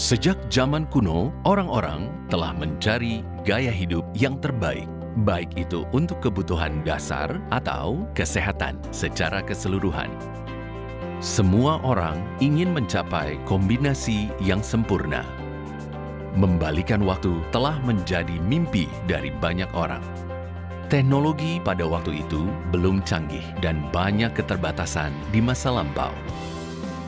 Sejak zaman kuno, orang-orang telah mencari gaya hidup yang terbaik, baik itu untuk kebutuhan dasar atau kesehatan secara keseluruhan. Semua orang ingin mencapai kombinasi yang sempurna. Membalikan waktu telah menjadi mimpi dari banyak orang. Teknologi pada waktu itu belum canggih dan banyak keterbatasan di masa lampau.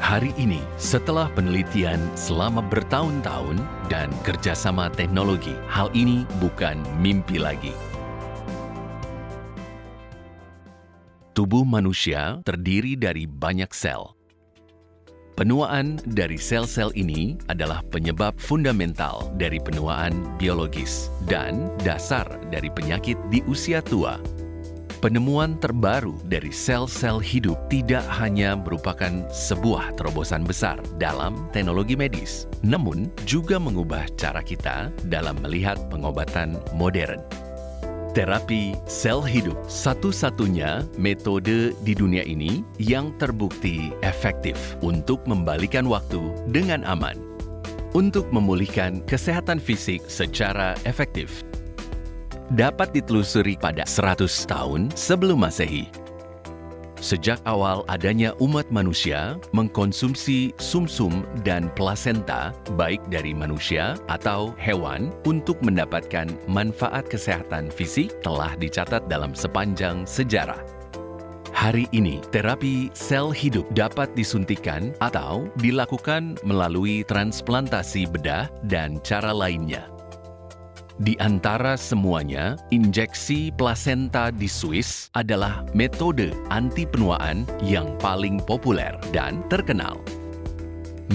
Hari ini, setelah penelitian selama bertahun-tahun dan kerjasama teknologi, hal ini bukan mimpi lagi. Tubuh manusia terdiri dari banyak sel. Penuaan dari sel-sel ini adalah penyebab fundamental dari penuaan biologis dan dasar dari penyakit di usia tua. Penemuan terbaru dari sel-sel hidup tidak hanya merupakan sebuah terobosan besar dalam teknologi medis, namun juga mengubah cara kita dalam melihat pengobatan modern. Terapi sel hidup satu-satunya metode di dunia ini yang terbukti efektif untuk membalikan waktu dengan aman, untuk memulihkan kesehatan fisik secara efektif. Dapat ditelusuri pada 100 tahun sebelum Masehi. Sejak awal adanya umat manusia mengkonsumsi sumsum dan plasenta baik dari manusia atau hewan untuk mendapatkan manfaat kesehatan fisik telah dicatat dalam sepanjang sejarah. Hari ini, terapi sel hidup dapat disuntikan atau dilakukan melalui transplantasi bedah dan cara lainnya. Di antara semuanya, injeksi plasenta di Swiss adalah metode anti penuaan yang paling populer dan terkenal.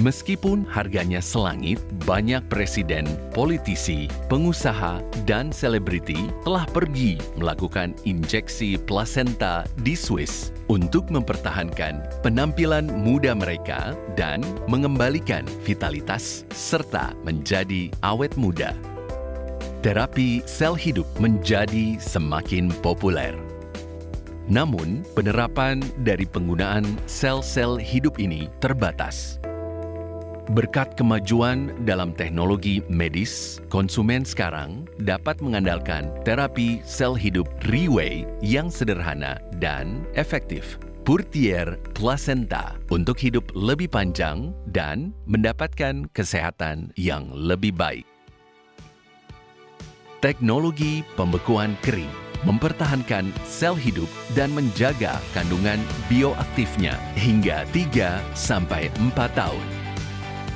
Meskipun harganya selangit, banyak presiden, politisi, pengusaha, dan selebriti telah pergi melakukan injeksi plasenta di Swiss untuk mempertahankan penampilan muda mereka dan mengembalikan vitalitas serta menjadi awet muda. Terapi sel hidup menjadi semakin populer. Namun, penerapan dari penggunaan sel-sel hidup ini terbatas. Berkat kemajuan dalam teknologi medis, konsumen sekarang dapat mengandalkan terapi sel hidup Reway yang sederhana dan efektif. Pourtier Placenta untuk hidup lebih panjang dan mendapatkan kesehatan yang lebih baik. Teknologi pembekuan kering mempertahankan sel hidup dan menjaga kandungan bioaktifnya hingga 3-4 tahun.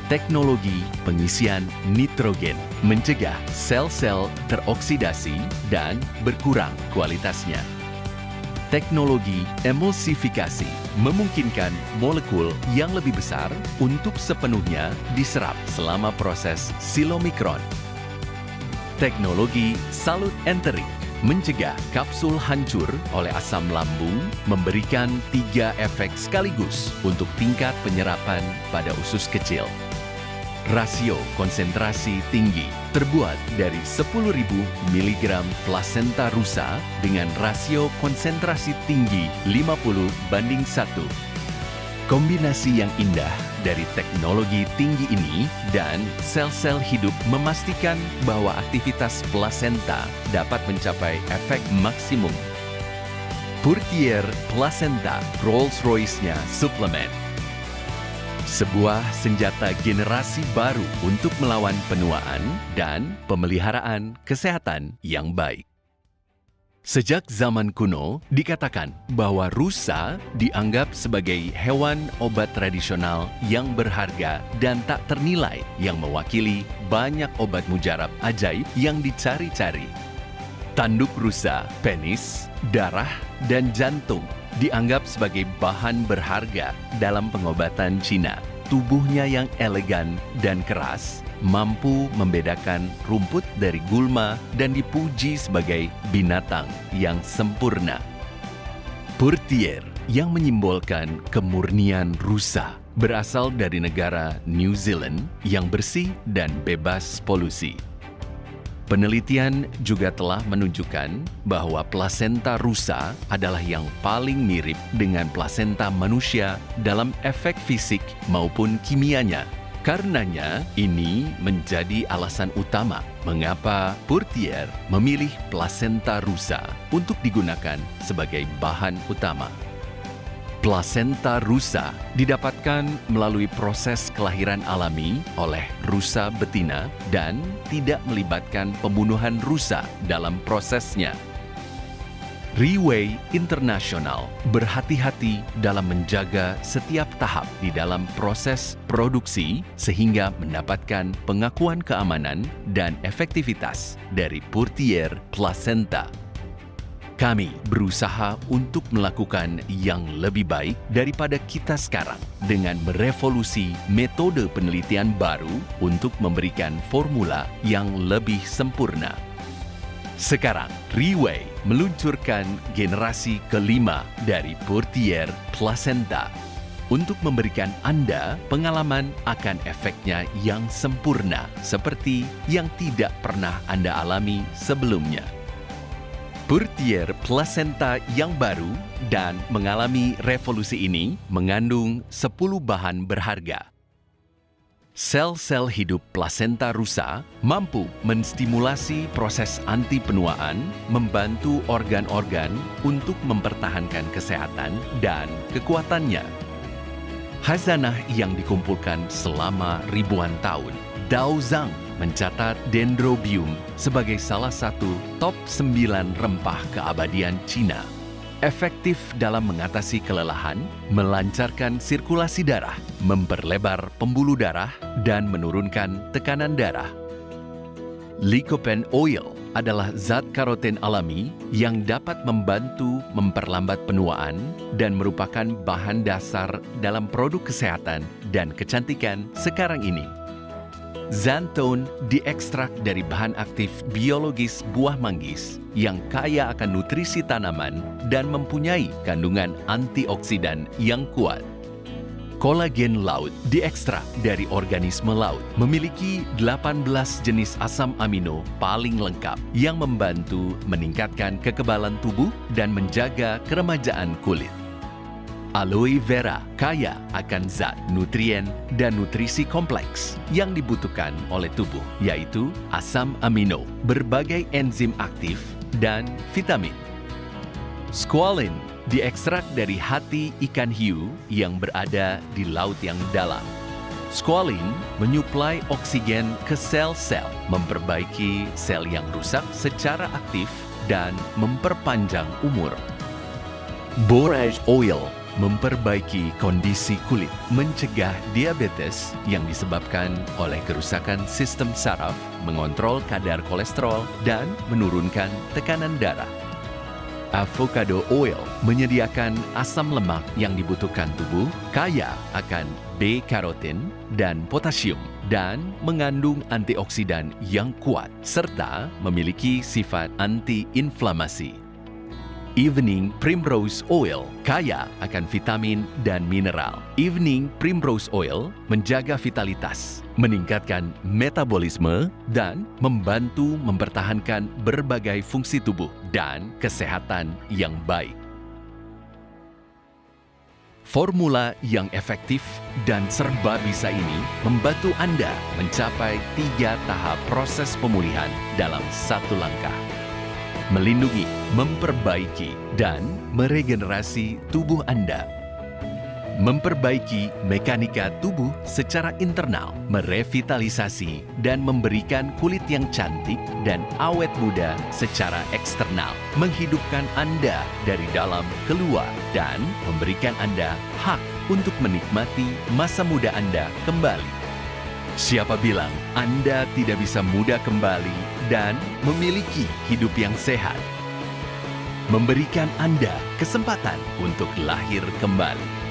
Teknologi pengisian nitrogen mencegah sel-sel teroksidasi dan berkurang kualitasnya. Teknologi emulsifikasi memungkinkan molekul yang lebih besar untuk sepenuhnya diserap selama proses silomikron. Teknologi salut enterik mencegah kapsul hancur oleh asam lambung, memberikan 3 efek sekaligus untuk tingkat penyerapan pada usus kecil. Rasio konsentrasi tinggi terbuat dari 10.000 mg plasenta rusa dengan rasio konsentrasi tinggi 50:1. Kombinasi yang indah dari teknologi tinggi ini dan sel-sel hidup memastikan bahwa aktivitas plasenta dapat mencapai efek maksimum. Pourtier Placenta Rolls-Royce-nya suplemen. Sebuah senjata generasi baru untuk melawan penuaan dan pemeliharaan kesehatan yang baik. Sejak zaman kuno, dikatakan bahwa rusa dianggap sebagai hewan obat tradisional yang berharga dan tak ternilai yang mewakili banyak obat mujarab ajaib yang dicari-cari. Tanduk rusa, penis, darah, dan jantung dianggap sebagai bahan berharga dalam pengobatan Cina. Tubuhnya yang elegan dan keras mampu membedakan rumput dari gulma dan dipuji sebagai binatang yang sempurna. Pourtier yang menyimbolkan kemurnian rusa berasal dari negara New Zealand yang bersih dan bebas polusi. Penelitian juga telah menunjukkan bahwa plasenta rusa adalah yang paling mirip dengan plasenta manusia dalam efek fisik maupun kimianya. Karenanya, ini menjadi alasan utama mengapa Purtier memilih plasenta rusa untuk digunakan sebagai bahan utama. Plasenta rusa didapatkan melalui proses kelahiran alami oleh rusa betina dan tidak melibatkan pembunuhan rusa dalam prosesnya. Reway International berhati-hati dalam menjaga setiap tahap di dalam proses produksi sehingga mendapatkan pengakuan keamanan dan efektivitas dari Purtier Placenta. Kami berusaha untuk melakukan yang lebih baik daripada kita sekarang dengan merevolusi metode penelitian baru untuk memberikan formula yang lebih sempurna. Sekarang, Reway meluncurkan generasi kelima dari Purtier Placenta untuk memberikan Anda pengalaman akan efeknya yang sempurna seperti yang tidak pernah Anda alami sebelumnya. Purtier Placenta yang baru dan mengalami revolusi ini mengandung 10 bahan berharga. Sel-sel hidup plasenta rusa mampu menstimulasi proses anti penuaan, membantu organ-organ untuk mempertahankan kesehatan dan kekuatannya. Khazanah yang dikumpulkan selama ribuan tahun. Dao Zhang mencatat Dendrobium sebagai salah satu top 9 rempah keabadian Cina. Efektif dalam mengatasi kelelahan, melancarkan sirkulasi darah, memperlebar pembuluh darah, dan menurunkan tekanan darah. Lycopene oil adalah zat karoten alami yang dapat membantu memperlambat penuaan dan merupakan bahan dasar dalam produk kesehatan dan kecantikan sekarang ini. Xanthone diekstrak dari bahan aktif biologis buah manggis yang kaya akan nutrisi tanaman dan mempunyai kandungan antioksidan yang kuat. Kolagen laut diekstrak dari organisme laut, memiliki 18 jenis asam amino paling lengkap yang membantu meningkatkan kekebalan tubuh dan menjaga keremajaan kulit. Aloe vera kaya akan zat, nutrien, dan nutrisi kompleks yang dibutuhkan oleh tubuh, yaitu asam amino, berbagai enzim aktif, dan vitamin. Squalene diekstrak dari hati ikan hiu yang berada di laut yang dalam. Squalene menyuplai oksigen ke sel-sel, memperbaiki sel yang rusak secara aktif, dan memperpanjang umur. Borage oil memperbaiki kondisi kulit, mencegah diabetes yang disebabkan oleh kerusakan sistem saraf, mengontrol kadar kolesterol, dan menurunkan tekanan darah. Avocado oil menyediakan asam lemak yang dibutuhkan tubuh, kaya akan B-karotin dan potasium, dan mengandung antioksidan yang kuat, serta memiliki sifat anti-inflamasi. Evening Primrose Oil kaya akan vitamin dan mineral. Evening Primrose Oil menjaga vitalitas, meningkatkan metabolisme, dan membantu mempertahankan berbagai fungsi tubuh dan kesehatan yang baik. Formula yang efektif dan serba bisa ini membantu Anda mencapai 3 tahap proses pemulihan dalam satu langkah. Melindungi, memperbaiki, dan meregenerasi tubuh Anda. Memperbaiki mekanika tubuh secara internal, merevitalisasi, dan memberikan kulit yang cantik dan awet muda secara eksternal. Menghidupkan Anda dari dalam keluar dan memberikan Anda hak untuk menikmati masa muda Anda kembali. Siapa bilang Anda tidak bisa muda kembali dan memiliki hidup yang sehat? Memberikan Anda kesempatan untuk lahir kembali.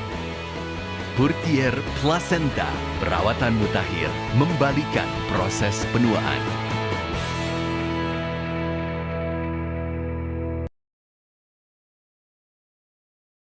Purtier Placenta, perawatan mutakhir, membalikan proses penuaan.